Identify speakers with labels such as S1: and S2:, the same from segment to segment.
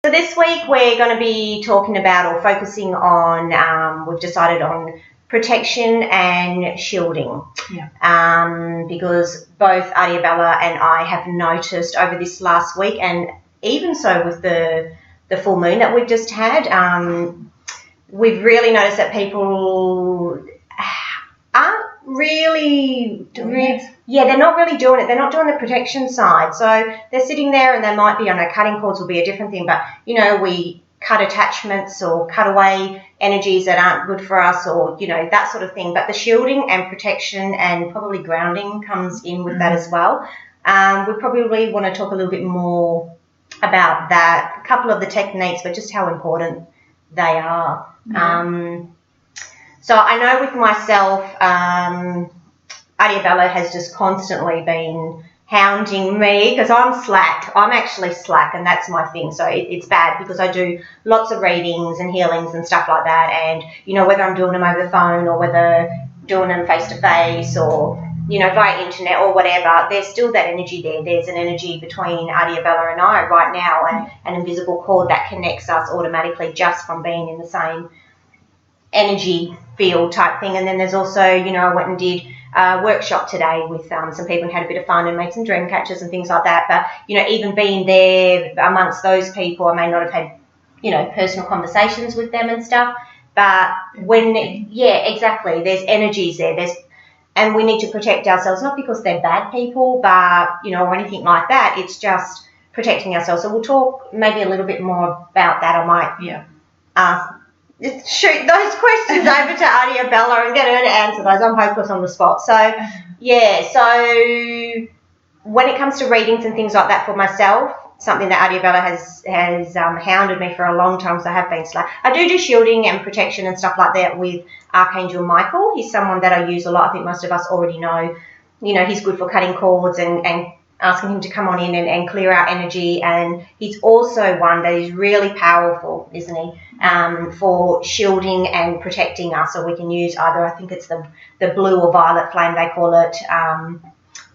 S1: So this week we're going to be talking about or focusing on, we've decided on protection and shielding. Because both Adiabella and I have noticed over this last week, and even so with the full moon that we've just had, we've really noticed that people aren't really doing it. Yeah, they're not really doing it. They're not doing the protection side. So they're sitting there and they might be, cutting cords will be a different thing, but, we cut attachments or cut away energies that aren't good for us or, that sort of thing. But the shielding and protection and probably grounding comes in with that as well. We probably want to talk a little bit more about that, a couple of the techniques, but just how important they are. So I know with myself, Adiabella has just constantly been hounding me because I'm slack. I'm actually slack, and that's my thing. So it's bad because I do lots of readings and healings and stuff like that. And, whether I'm doing them over the phone or whether doing them face-to-face or, via internet or whatever, there's still that energy there. There's an energy between Adiabella and I right now, and an invisible cord that connects us automatically just from being in the same energy field type thing. And then there's also, I went and did a workshop today with some people and had a bit of fun and made some dream catchers and things like that. But, even being there amongst those people, I may not have had, personal conversations with them and stuff. But exactly, there's energies there. And we need to protect ourselves, not because they're bad people, but, or anything like that. It's just protecting ourselves. So we'll talk maybe a little bit more about that. I might shoot those questions over to Adiabella and get her to answer those. I'm hopeless on the spot. So, so when it comes to readings and things like that for myself, something that Adiabella has hounded me for a long time, so I have been slack. I do shielding and protection and stuff like that with Archangel Michael. He's someone that I use a lot. I think most of us already know. He's good for cutting cords and asking him to come on in and clear our energy. And he's also one that is really powerful, isn't he, for shielding and protecting us. So we can use either, I think it's the blue or violet flame, they call it,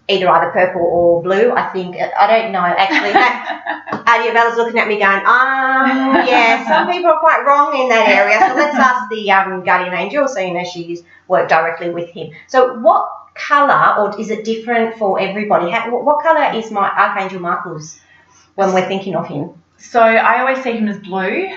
S1: either purple or blue. I think, I don't know, actually. Adiabella's looking at me going, some people are quite wrong in that area. So let's ask the guardian angel, so she's worked directly with him. So what colour, or is it different for everybody? What colour is my Archangel Michael's when we're thinking of him?
S2: So I always see him as blue.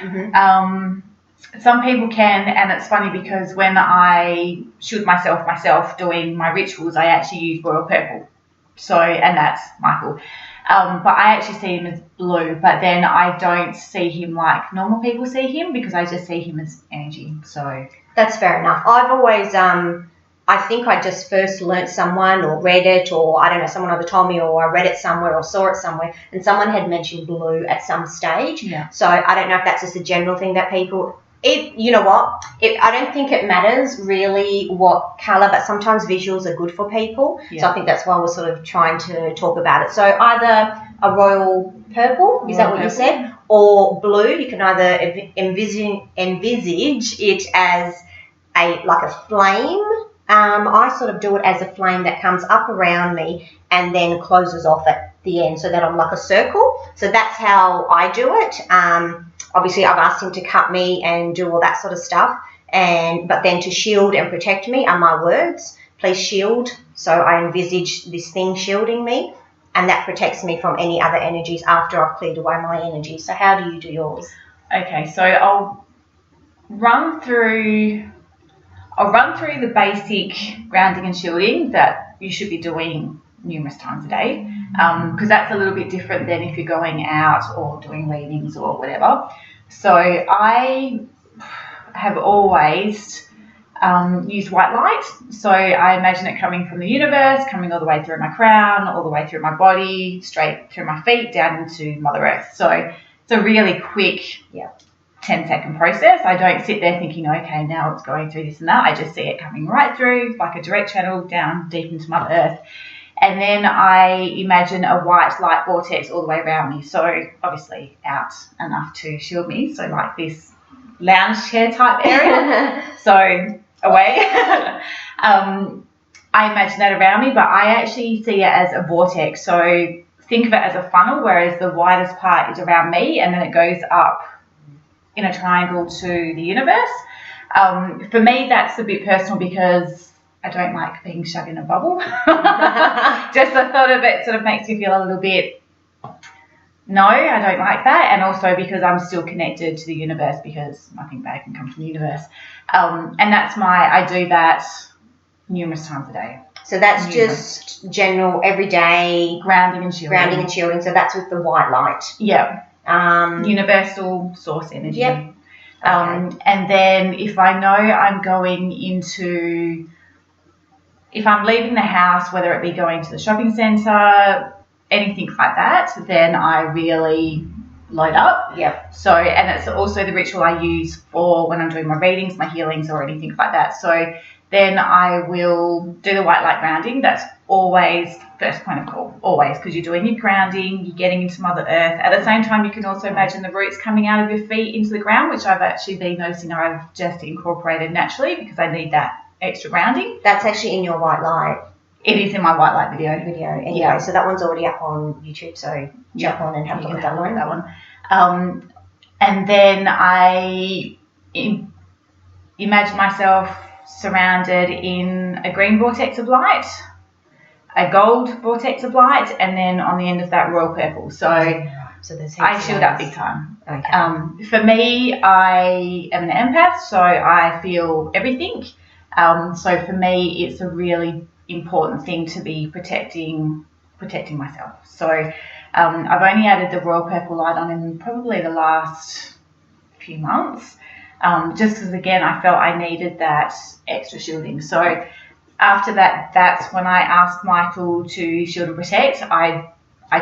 S2: Some people can, and it's funny because when I shield myself doing my rituals, I actually use royal purple. So, and that's Michael. But I actually see him as blue, but then I don't see him like normal people see him because I just see him as energy. So
S1: that's fair enough. I've always, I think I just first learnt someone or read it, or I don't know, someone either told me or I read it somewhere or saw it somewhere, and someone had mentioned blue at some stage.
S2: Yeah.
S1: So I don't know if that's just a general thing that people, you know what, I don't think it matters really what colour, but sometimes visuals are good for people. Yeah. So I think that's why we're sort of trying to talk about it. So either a royal purple, is that what you said, or blue. You can either envisage it as like a flame. I sort of do it as a flame that comes up around me and then closes off at the end so that I'm like a circle. So that's how I do it. Obviously, I've asked him to cut me and do all that sort of stuff. But then to shield and protect me are my words. Please shield. So I envisage this thing shielding me, and that protects me from any other energies after I've cleared away my energy. So how do you do yours?
S2: Okay, so I'll run through the basic grounding and shielding that you should be doing numerous times a day, because that's a little bit different than if you're going out or doing readings or whatever. So I have always used white light. So I imagine it coming from the universe, coming all the way through my crown, all the way through my body, straight through my feet, down into Mother Earth. So it's a really quick 10-second process. I don't sit there thinking, okay, now it's going through this and that. I just see it coming right through like a direct channel down deep into Mother Earth. And then I imagine a white light vortex all the way around me. So obviously out enough to shield me. So like this lounge chair type area. So away. I imagine that around me, but I actually see it as a vortex. So think of it as a funnel, whereas the widest part is around me, and then it goes up in a triangle to the universe. For me, that's a bit personal because I don't like being shut in a bubble. Just the thought of it sort of makes me feel a little bit, no, I don't like that. And also because I'm still connected to the universe, because nothing bad can come from the universe. And that's I do that numerous times a day.
S1: So that's just general, everyday
S2: grounding and shielding.
S1: So that's with the white light.
S2: Yeah. Universal source energy.
S1: Yep. Okay.
S2: And then if I know I'm going into, if I'm leaving the house, whether it be going to the shopping centre, anything like that, then I really load up.
S1: Yep.
S2: So, and it's also the ritual I use for when I'm doing my readings, my healings, or anything like that. So then I will do the white light grounding. That's always first point of call, always, because you're doing your grounding, you're getting into Mother Earth. At the same time, you can also imagine the roots coming out of your feet into the ground, which I've actually been noticing I've just incorporated naturally because I need that extra grounding.
S1: That's actually in your white light.
S2: It is in my white light video.
S1: Anyway,
S2: yeah.
S1: So that one's already up on YouTube, so jump on and have a look at that one.
S2: And then I imagine myself surrounded in a green vortex of light, a gold vortex of light, and then on the end of that royal purple. So
S1: there's
S2: I shield up big time.
S1: Okay.
S2: For me, I am an empath, so I feel everything. So for me, it's a really important thing to be protecting myself. So I've only added the royal purple light on in probably the last few months. Just because, again, I felt I needed that extra shielding. So after that, that's when I asked Michael to shield and protect. I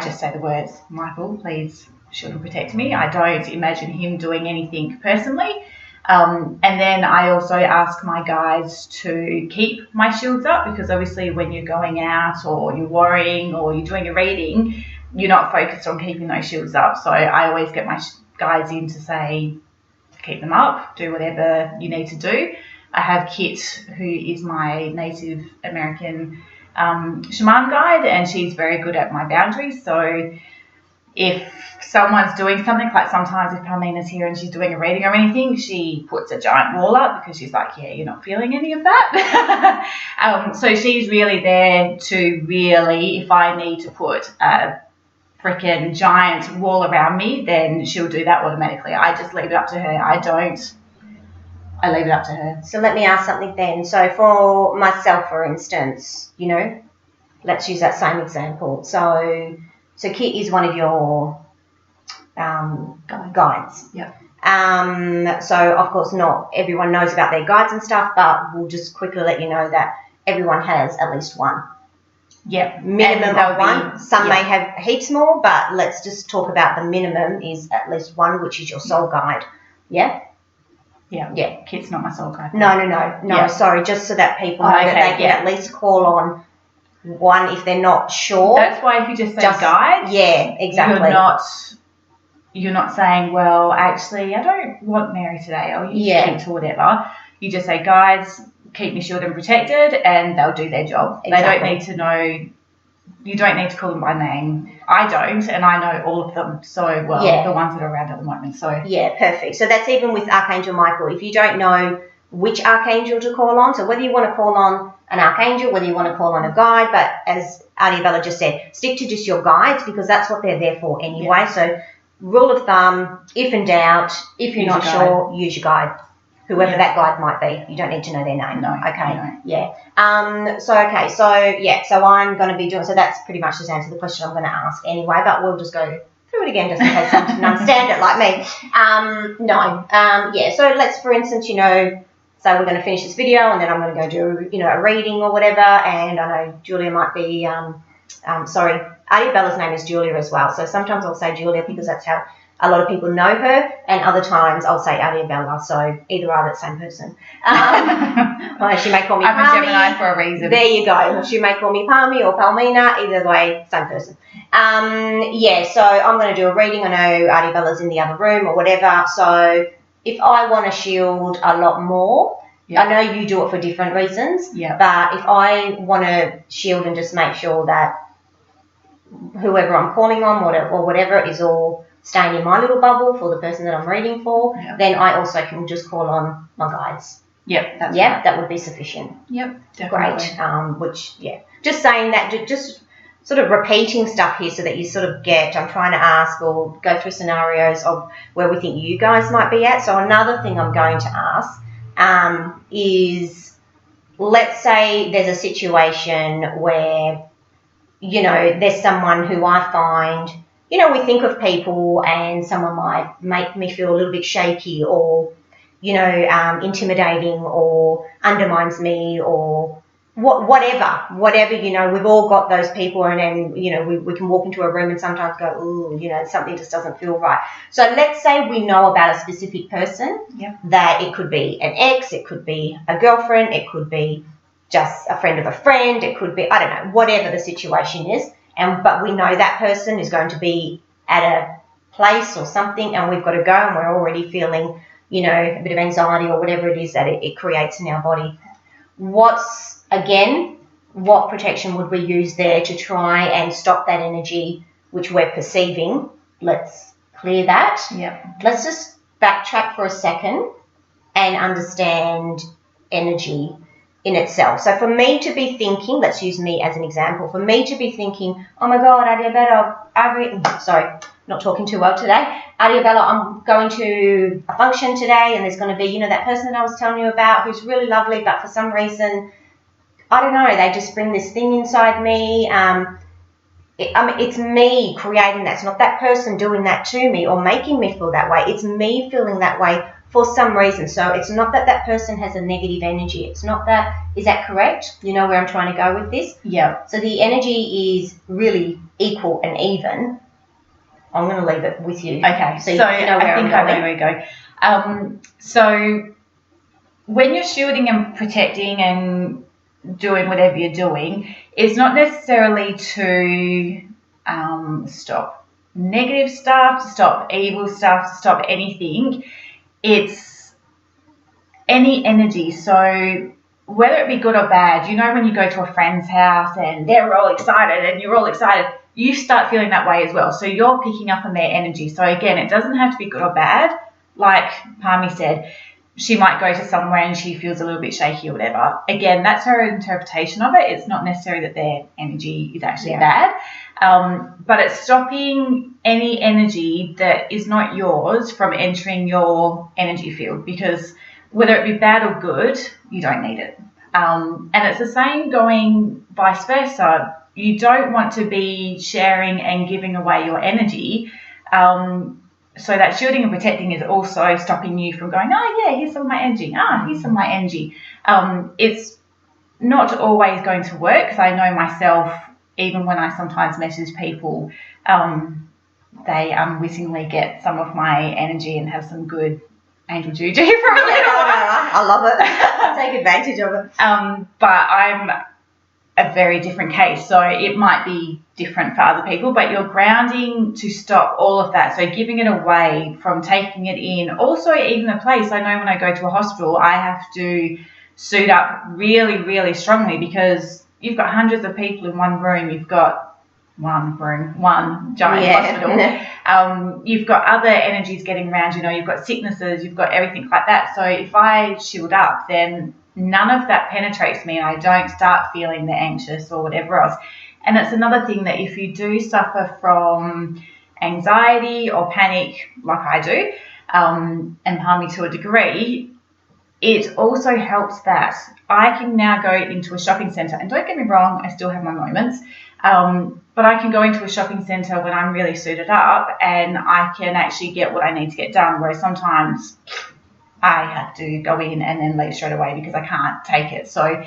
S2: just say the words, Michael, please shield and protect me. I don't imagine him doing anything personally. And then I also ask my guides to keep my shields up, because obviously when you're going out or you're worrying or you're doing a reading, you're not focused on keeping those shields up. So I always get my guides in to say, keep them up, do whatever you need to do. I have Kit, who is my Native American shaman guide, and she's very good at my boundaries. So if someone's doing something, like sometimes if Palmina's here and she's doing a reading or anything, she puts a giant wall up because she's like, yeah, you're not feeling any of that. So she's really there to really, if I need to put a freaking giant wall around me, then she'll do that automatically. I just leave it up to her. I leave it up to her.
S1: So let me ask something then. So for myself, for instance, let's use that same example. So Kit is one of your guides.
S2: Yeah.
S1: So of course not everyone knows about their guides and stuff, but we'll just quickly let you know that everyone has at least one.
S2: Yeah.
S1: Minimum of one. Some may have heaps more, but let's just talk about the minimum is at least one, which is your soul guide. Yeah?
S2: Yeah. Kit's not my soul guide.
S1: No. Yeah. Sorry, just so that people know that they can at least call on one if they're not sure.
S2: That's why if you just say guides,
S1: yeah, exactly.
S2: You're not saying, well, actually, I don't want Mary today. I'll use Kate or whatever. You just say, guides, keep me shielded and protected, and they'll do their job. Exactly. They don't need to know. You don't need to call them by name. I don't, and I know all of them so well, the ones that are around at the moment. So
S1: yeah, perfect. So that's even with Archangel Michael. If you don't know which archangel to call on, so whether you want to call on an archangel, whether you want to call on a guide, but as Adiabella just said, stick to just your guides because that's what they're there for anyway. Yeah. So rule of thumb, if in doubt, if you're not sure, use your guide. Whoever that guide might be. You don't need to know their name.
S2: No.
S1: Okay.
S2: No.
S1: Yeah. So I'm going to be doing, so that's pretty much just answer the question I'm going to ask anyway, but we'll just go through it again just in case someone didn't understand it like me. So let's, for instance, say we're going to finish this video and then I'm going to go do, a reading or whatever, and I know Julia might be, Adiobella's name is Julia as well, so sometimes I'll say Julia because that's how a lot of people know her, and other times I'll say Adiabella, so either are the same person. She may call me
S2: I'm
S1: Palmy.
S2: a Gemini for a reason.
S1: There you go. She may call me Palmy or Palmina, either way, same person. So I'm going to do a reading. I know Adiobella's in the other room or whatever, so if I want to shield a lot more, I know you do it for different reasons, but if I want to shield and just make sure that whoever I'm calling on or whatever is all staying in my little bubble for the person that I'm reading for, then I also can just call on my guides.
S2: Yep, that's
S1: right.
S2: That
S1: would be sufficient.
S2: Yep, definitely.
S1: Great. Just saying that, just sort of repeating stuff here so that you sort of get, I'm trying to ask or go through scenarios of where we think you guys might be at. So another thing I'm going to ask is, let's say there's a situation where, there's someone who I find, we think of people and someone might make me feel a little bit shaky or, intimidating or undermines me or whatever, we've all got those people and we can walk into a room and sometimes go, ooh, something just doesn't feel right. So let's say we know about a specific person that it could be an ex, it could be a girlfriend, it could be just a friend of a friend, it could be, I don't know, whatever the situation is. But we know that person is going to be at a place or something and we've got to go and we're already feeling, a bit of anxiety or whatever it is that it creates in our body. What protection would we use there to try and stop that energy which we're perceiving? Let's clear that. Let's just backtrack for a second and understand energy in itself. So for me to be thinking, let's use me as an example, for me to be thinking, oh my God, not talking too well today. Adiabella, I'm going to a function today and there's going to be, that person that I was telling you about who's really lovely, but for some reason, I don't know, they just bring this thing inside me. It's me creating that. It's not that person doing that to me or making me feel that way. It's me feeling that way for some reason. So it's not that person has a negative energy. It's not that. Is that correct? You know where I'm trying to go with this?
S2: Yeah.
S1: So the energy is really equal and even. I'm going to leave it with you.
S2: Okay. So I think I know where we go. So when you're shielding and protecting and doing whatever you're doing, it's not necessarily to stop negative stuff, to stop evil stuff, to stop anything. It's any energy. So whether it be good or bad, when you go to a friend's house and they're all excited and you're all excited, you start feeling that way as well. So you're picking up on their energy. So again, it doesn't have to be good or bad. Like Parmi said, she might go to somewhere and she feels a little bit shaky or whatever. Again, that's her interpretation of it. It's not necessarily that their energy is actually bad. But it's stopping any energy that is not yours from entering your energy field, because whether it be bad or good, you don't need it. And it's the same going vice versa. You don't want to be sharing and giving away your energy. So that shielding and protecting is also stopping you from going, oh, yeah, here's some of my energy. Here's some of my energy. It's not always going to work, because I know myself, even when I sometimes message people, they unwittingly get some of my energy and have some good angel juju for a little while.
S1: I love it. Take advantage of it.
S2: But I'm a very different case, so it might be different for other people, but you're grounding to stop all of that. So giving it away, from taking it in. Also, even the place, I know when I go to a hospital, I have to suit up really, really strongly, because you've got hundreds of people in one room. You've got one giant hospital. You've got other energies getting around, you've got sicknesses, you've got everything like that. So if I shield up, then none of that penetrates me and I don't start feeling the anxious or whatever else. And it's another thing, that if you do suffer from anxiety or panic like I do, and Parmi to a degree, it also helps that I can now go into a shopping centre, and don't get me wrong, I still have my moments, but I can go into a shopping centre when I'm really suited up and I can actually get what I need to get done, whereas sometimes I have to go in and then leave straight away because I can't take it. So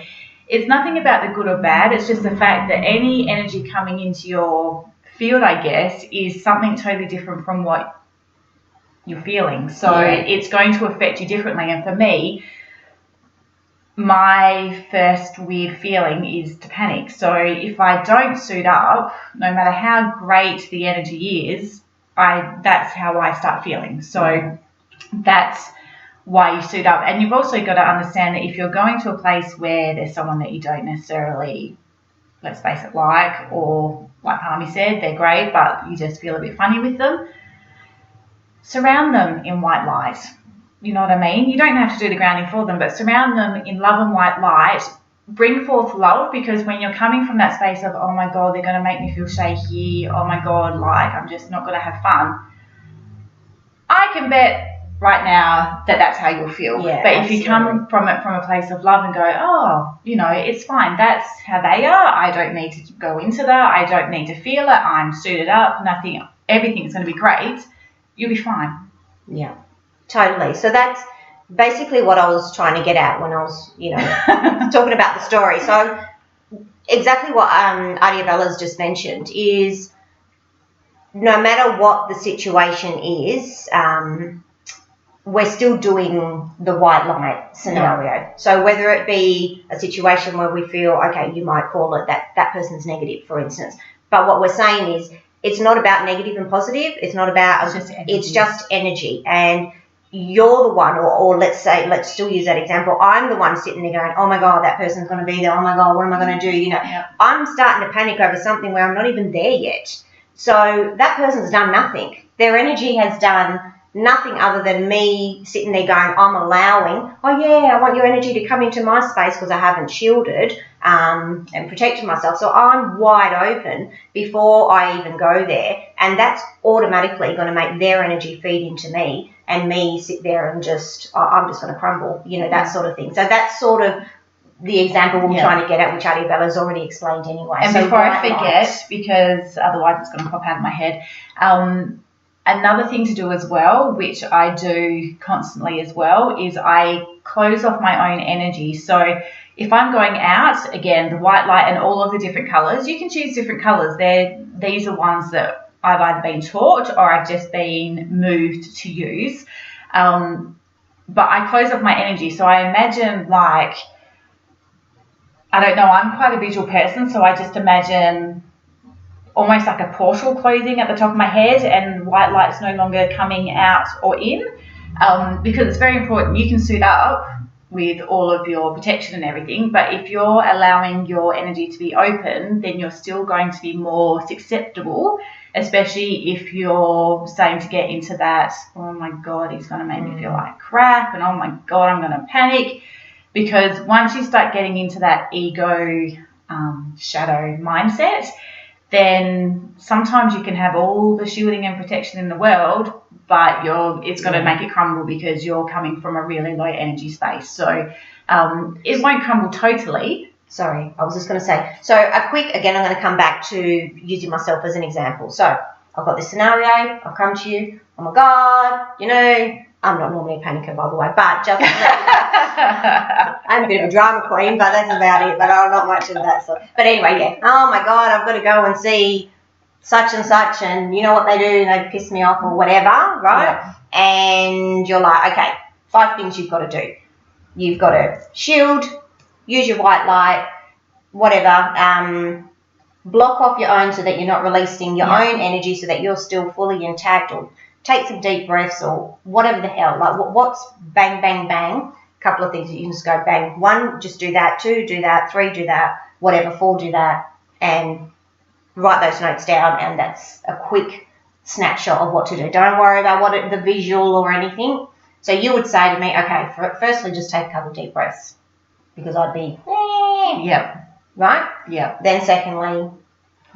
S2: it's nothing about the good or bad. It's just the fact that any energy coming into your field, I guess, is something totally different from what you're feeling. So it's going to affect you differently. And for me, my first weird feeling is to panic. So if I don't suit up, no matter how great the energy is, that's how I start feeling. So that's why you suit up. And you've also got to understand that if you're going to a place where there's someone that you don't necessarily, let's face it, like or like Palmy said, they're great, but you just feel a bit funny with them. Surround them in white light. You know what I mean? You don't have to do the grounding for them, but surround them in love and white light. Bring forth love, because when you're coming from that space of, oh my God, they're going to make me feel shaky, oh my God, like I'm just not going to have fun, I can bet right now that that's how you'll feel.
S1: Yeah,
S2: but
S1: absolutely.
S2: if you come from it from a place of love and go, oh, you know, it's fine, that's how they are, I don't need to go into that, I don't need to feel it, I'm suited up, nothing, everything's going to be great, you'll be fine.
S1: Yeah, totally. So that's basically what I was trying to get at when I was, talking about the story. So exactly what Adiabella's just mentioned is, no matter what the situation is, we're still doing the white light scenario. Yeah. So whether it be a situation where we feel, okay, you might call it that person's negative, for instance. But what we're saying is, it's not about negative and positive. It's not about, it's just energy. And you're the one, or let's still use that example. I'm the one sitting there going, oh my God, that person's going to be there. Oh my God, what am I going to do?
S2: Yeah.
S1: I'm starting to panic over something where I'm not even there yet. So that person's done nothing. Their energy has done nothing other than me sitting there going, I'm allowing, oh yeah, I want your energy to come into my space because I haven't shielded and protected myself. So I'm wide open before I even go there. And that's automatically going to make their energy feed into me, and me sit there and I'm just going to crumble, that sort of thing. So that's sort of the example we're trying to get at, which Adiabella's already explained anyway.
S2: And so before I forget, because otherwise it's going to pop out of my head, another thing to do as well, which I do constantly as well, is I close off my own energy. So if I'm going out, again, the white light and all of the different colours, you can choose different colours. These are ones that I've either been taught or I've just been moved to use. But I close off my energy. So I imagine, like, I don't know, I'm quite a visual person, so I just imagine almost like a portal closing at the top of my head, and white light's no longer coming out or in, because it's very important. You can suit up with all of your protection and everything, but if you're allowing your energy to be open, then you're still going to be more susceptible, especially if you're starting to get into that, oh my God, he's going to make me feel like crap, and oh my God, I'm going to panic. Because once you start getting into that ego shadow mindset, then sometimes you can have all the shielding and protection in the world, but it's going to make it crumble because you're coming from a really low energy space. So it won't crumble totally.
S1: Sorry, I was just going to say. So again, I'm going to come back to using myself as an example. So I've got this scenario. I've come to you. Oh my God, I'm not normally a panicker, by the way, but just I'm a bit of a drama queen, but that's about it. But I'm not much of that sort. But anyway, yeah. Oh my God, I've got to go and see such and such, and you know what they do? They piss me off or whatever, right? Yeah. And you're like, okay, 5 things you've got to do. You've got to shield, use your white light, whatever. Block off your own so that you're not releasing your own energy, so that you're still fully intact, or take some deep breaths, or whatever the hell. Like what's bang, bang, bang. A couple of things that you can just go bang. 1, just do that. 2, do that. 3, do that. Whatever. 4, do that. And write those notes down, and that's a quick snapshot of what to do. Don't worry about the visual or anything. So you would say to me, okay, firstly, just take a couple of deep breaths, because I'd be, right?
S2: Yeah.
S1: Then secondly,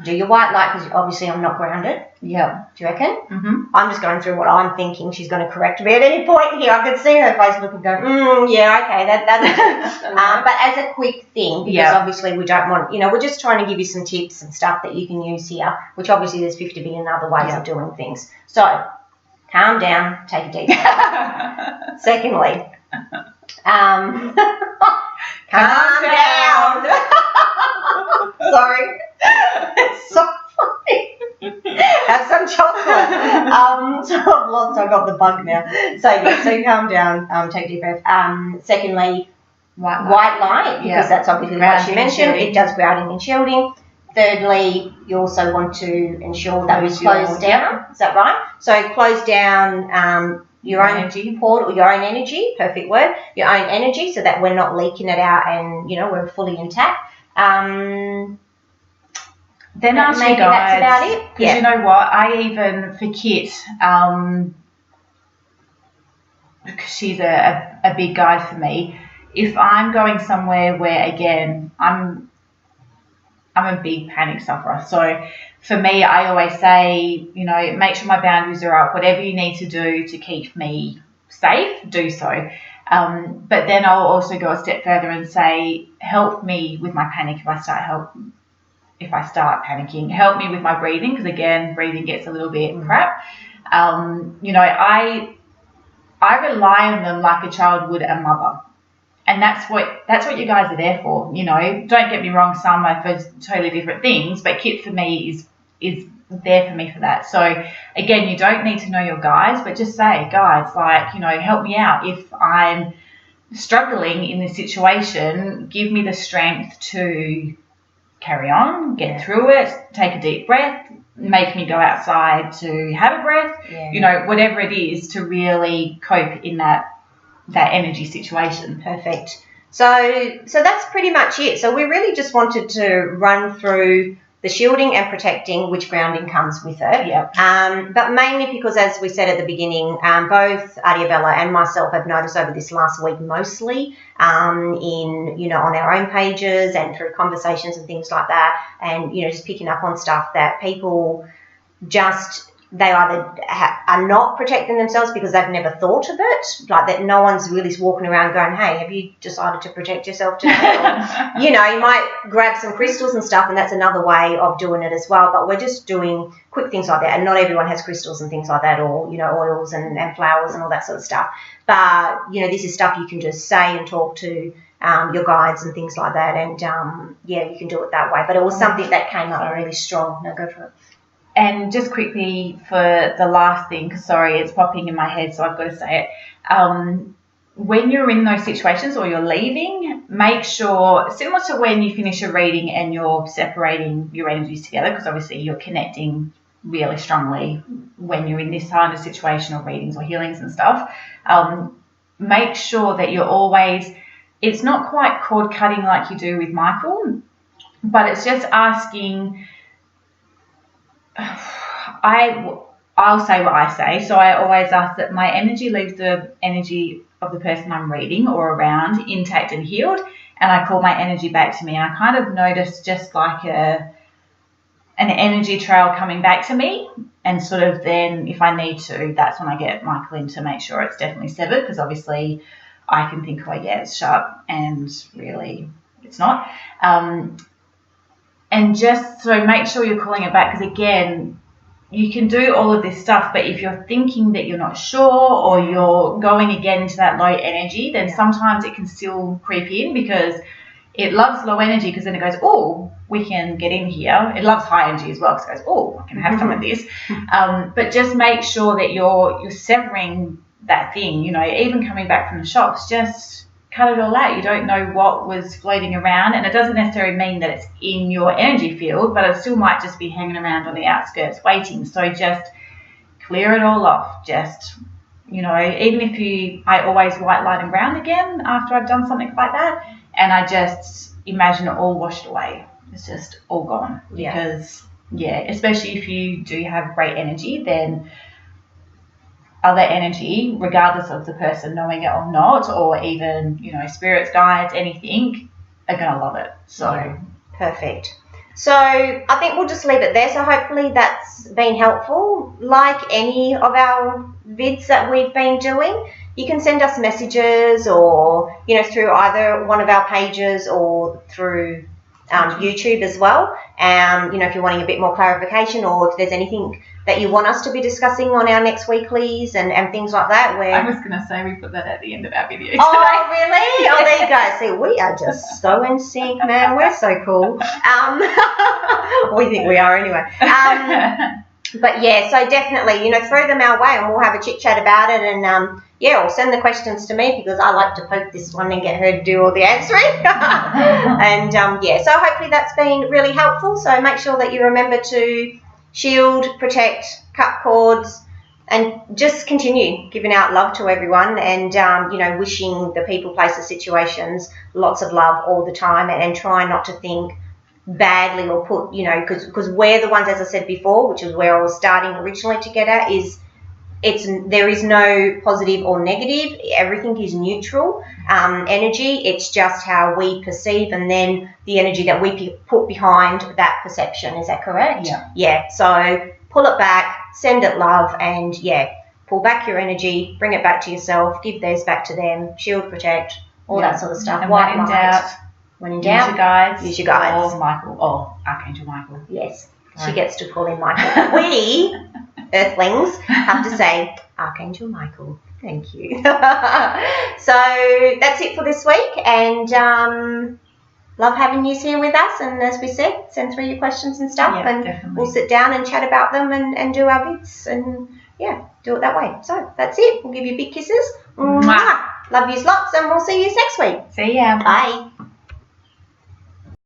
S1: do your white light, because obviously I'm not grounded.
S2: Yeah.
S1: Do you reckon?
S2: Mm-hmm.
S1: I'm just going through what I'm thinking. She's going to correct me at any point here. I can see her face looking, going, yeah, okay, that's but as a quick thing, because obviously we don't want, we're just trying to give you some tips and stuff that you can use here, which obviously there's 50 billion other ways of doing things. So calm down, take a deep breath. Secondly, calm down. Sorry. It's so funny. Have some chocolate. So I've got the bug now. So calm down, take a deep breath. Secondly, white light, because that's obviously what she mentioned. It does grounding and shielding. Thirdly, you also want to ensure that we close down. Is that right? So close down your own energy portal, your own energy, perfect word, your own energy, so that we're not leaking it out and, we're fully intact.
S2: Then ask your
S1: maybe
S2: guides.
S1: that's about it.
S2: Because you know what? I even, for Kit, because she's a big guide for me, if I'm going somewhere where, again, I'm a big panic sufferer. So for me, I always say, make sure my boundaries are up. Whatever you need to do to keep me safe, do so. But then I'll also go a step further and say, help me with my panic if I start panicking. Help me with my breathing, because again, breathing gets a little bit crap. I rely on them like a child would a mother. And that's what you guys are there for. Don't get me wrong, some are for totally different things, but Kit for me is there for me for that. So again, you don't need to know your guides, but just say, guys, help me out. If I'm struggling in this situation, give me the strength to carry on, get through it, take a deep breath, make me go outside to have a breath, whatever it is to really cope in that energy situation.
S1: Perfect. So that's pretty much it. So we really just wanted to run through the shielding and protecting, which grounding comes with it.
S2: Yep.
S1: But mainly because, as we said at the beginning, both Adiabella and myself have noticed over this last week mostly in, on our own pages and through conversations and things like that, and, just picking up on stuff that people they either are not protecting themselves because they've never thought of it, like that no one's really walking around going, hey, have you decided to protect yourself today? Or, you might grab some crystals and stuff, and that's another way of doing it as well. But we're just doing quick things like that, and not everyone has crystals and things like that, or, oils and flowers and all that sort of stuff. But, this is stuff you can just say and talk to your guides and things like that, and, you can do it that way. But it was something that came up really strong. No, go for it.
S2: And just quickly for the last thing, because sorry, it's popping in my head, so I've got to say it. When you're in those situations or you're leaving, make sure, similar to when you finish a reading and you're separating your energies together, because obviously you're connecting really strongly when you're in this kind of situation or readings or healings and stuff, make sure that you're always, it's not quite cord cutting like you do with Michael, but it's just asking, I'll say what I say. So I always ask that my energy leaves the energy of the person I'm reading or around intact and healed, and I call my energy back to me. And I kind of notice just like an energy trail coming back to me, and sort of then if I need to, that's when I get Michael in to make sure it's definitely severed, because obviously I can think, oh yeah, it's sharp, and really it's not. And just so make sure you're calling it back, because again, you can do all of this stuff, but if you're thinking that you're not sure or you're going again into that low energy, then sometimes it can still creep in, because it loves low energy, because then it goes, oh, we can get in here. It loves high energy as well, because it goes, oh, I can have some of this. But just make sure that you're severing that thing, even coming back from the shops, just cut it all out. You don't know what was floating around, and it doesn't necessarily mean that it's in your energy field, but it still might just be hanging around on the outskirts waiting. So just clear it all off. Just, even if I always white, light and brown again after I've done something like that, and I just imagine it all washed away. It's just all gone. Because, especially if you do have great energy, then other energy, regardless of the person knowing it or not, or even, spirits, guides, anything, are going to love it. So
S1: perfect. So I think we'll just leave it there. So hopefully that's been helpful. Like any of our vids that we've been doing, you can send us messages or, through either one of our pages or through YouTube as well. If you're wanting a bit more clarification, or if there's anything that you want us to be discussing on our next weeklies and things like that.
S2: I was going to say we put that at the end of our video.
S1: Oh, really? Oh, there you go. See, we are just so in sync, man. We're so cool. We think we are anyway. But so definitely, throw them our way and we'll have a chit chat about it, and or send the questions to me, because I like to poke this one and get her to do all the answering. And so hopefully that's been really helpful. So make sure that you remember to shield, protect, cut cords, and just continue giving out love to everyone, and wishing the people, places, situations lots of love all the time, and try not to think badly or put, you know, because we're the ones, as I said before, which is where I was starting originally to get at, is there is no positive or negative. Everything is neutral energy. It's just how we perceive, and then the energy that we put behind that perception. Is that correct?
S2: Yeah.
S1: Yeah. So pull it back, send it love, and pull back your energy, bring it back to yourself, give theirs back to them, shield, protect, all that sort of stuff.
S2: And when in doubt, use your guides.
S1: Use your guides.
S2: Or Michael, or Archangel Michael.
S1: Yes.
S2: Right.
S1: She gets to call in Michael. We, Earthlings, have to say, Archangel Michael. Thank you. So that's it for this week, and love having you here with us. And as we said, send through your questions and stuff, and
S2: definitely.
S1: we'll sit down and chat about them and do our bits, and do it that way. So that's it. We'll give you big kisses. Mwah. Love yous lots, and we'll see you next week.
S2: See ya.
S1: Bye.